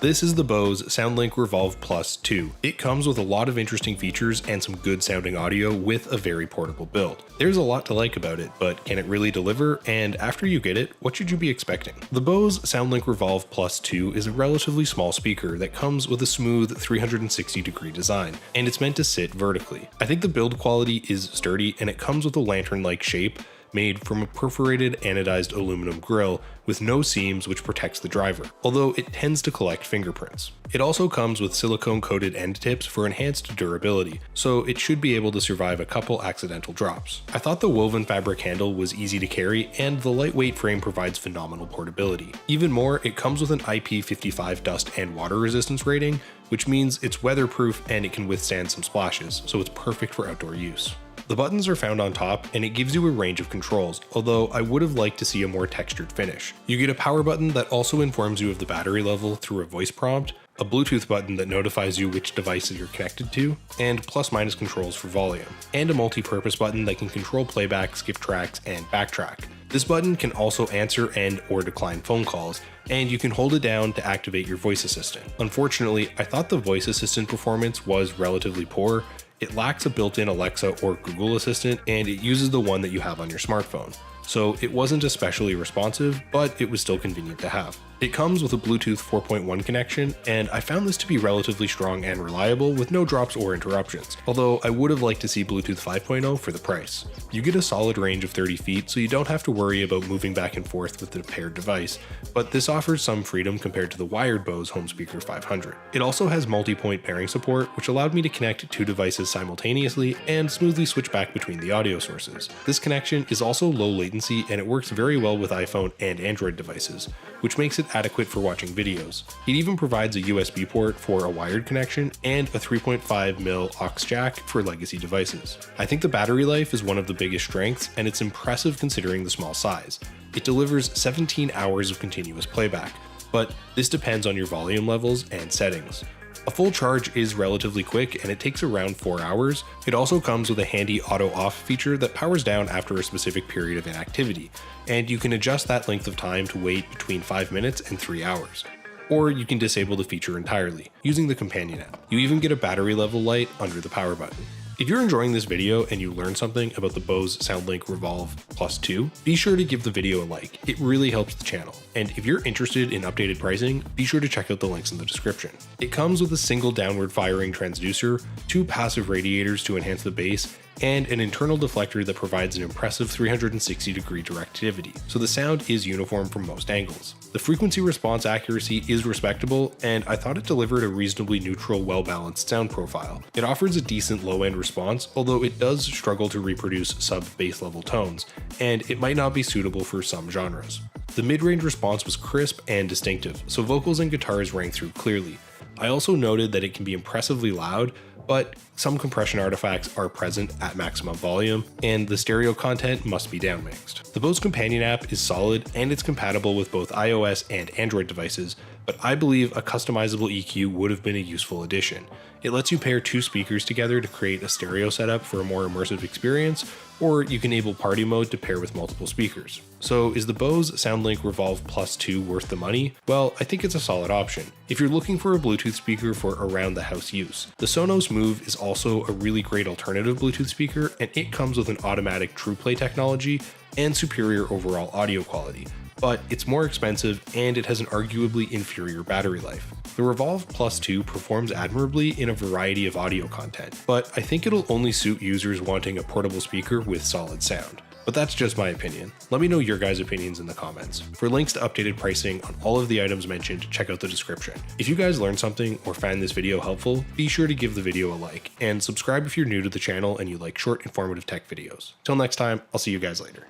This is the Bose Soundlink Revolve Plus 2. It comes with a lot of interesting features and some good sounding audio with a very portable build. There's a lot to like about it, but can it really deliver? And after you get it, what should you be expecting? The Bose Soundlink Revolve Plus 2 is a relatively small speaker that comes with a smooth 360-degree design, and it's meant to sit vertically. I think the build quality is sturdy, and it comes with a lantern-like shape made from a perforated anodized aluminum grille with no seams, which protects the driver, although it tends to collect fingerprints. It also comes with silicone-coated end tips for enhanced durability, so it should be able to survive a couple accidental drops. I thought the woven fabric handle was easy to carry, and the lightweight frame provides phenomenal portability. Even more, it comes with an IP55 dust and water resistance rating, which means it's weatherproof and it can withstand some splashes, so it's perfect for outdoor use. The buttons are found on top, and it gives you a range of controls, although I would have liked to see a more textured finish. You get a power button that also informs you of the battery level through a voice prompt, a Bluetooth button that notifies you which devices you're connected to, and plus-minus controls for volume, and a multi-purpose button that can control playback, skip tracks, and backtrack. This button can also answer and or decline phone calls, and you can hold it down to activate your voice assistant. Unfortunately, I thought the voice assistant performance was relatively poor. It lacks a built-in Alexa or Google Assistant, and it uses the one that you have on your smartphone. So it wasn't especially responsive, but it was still convenient to have. It comes with a Bluetooth 4.1 connection, and I found this to be relatively strong and reliable with no drops or interruptions, although I would have liked to see Bluetooth 5.0 for the price. You get a solid range of 30 feet, so you don't have to worry about moving back and forth with the paired device, but this offers some freedom compared to the wired Bose Home Speaker 500. It also has multi-point pairing support, which allowed me to connect two devices simultaneously and smoothly switch back between the audio sources. This connection is also low latency, and it works very well with iPhone and Android devices, which makes it adequate for watching videos. It even provides a USB port for a wired connection and a 3.5mm aux jack for legacy devices. I think the battery life is one of the biggest strengths, and it's impressive considering the small size. It delivers 17 hours of continuous playback, but this depends on your volume levels and settings. A full charge is relatively quick, and it takes around 4 hours. It also comes with a handy auto-off feature that powers down after a specific period of inactivity, and you can adjust that length of time to wait between 5 minutes and 3 hours. Or you can disable the feature entirely, using the companion app. You even get a battery level light under the power button. If you're enjoying this video and you learned something about the Bose Soundlink Revolve Plus 2, be sure to give the video a like. It really helps the channel. And if you're interested in updated pricing, be sure to check out the links in the description. It comes with a single downward firing transducer, 2 passive radiators to enhance the bass, and an internal deflector that provides an impressive 360-degree directivity, so the sound is uniform from most angles. The frequency response accuracy is respectable, and I thought it delivered a reasonably neutral, well-balanced sound profile. It offers a decent low-end response, although it does struggle to reproduce sub-bass level tones, and it might not be suitable for some genres. The mid-range response was crisp and distinctive, so vocals and guitars rang through clearly. I also noted that it can be impressively loud, but some compression artifacts are present at maximum volume, and the stereo content must be downmixed. The Bose companion app is solid, and it's compatible with both iOS and Android devices, but I believe a customizable EQ would have been a useful addition. It lets you pair 2 speakers together to create a stereo setup for a more immersive experience, or you can enable party mode to pair with multiple speakers. So is the Bose Soundlink Revolve Plus 2 worth the money? Well, I think it's a solid option if you're looking for a Bluetooth speaker for around the house use. The Sonos Move is also a really great alternative Bluetooth speaker, and it comes with an automatic TruePlay technology and superior overall audio quality, but it's more expensive and it has an arguably inferior battery life. The Revolve Plus 2 performs admirably in a variety of audio content, but I think it'll only suit users wanting a portable speaker with solid sound. But that's just my opinion. Let me know your guys' opinions in the comments. For links to updated pricing on all of the items mentioned, check out the description. If you guys learned something or found this video helpful, be sure to give the video a like, and subscribe if you're new to the channel and you like short, informative tech videos. Till next time, I'll see you guys later.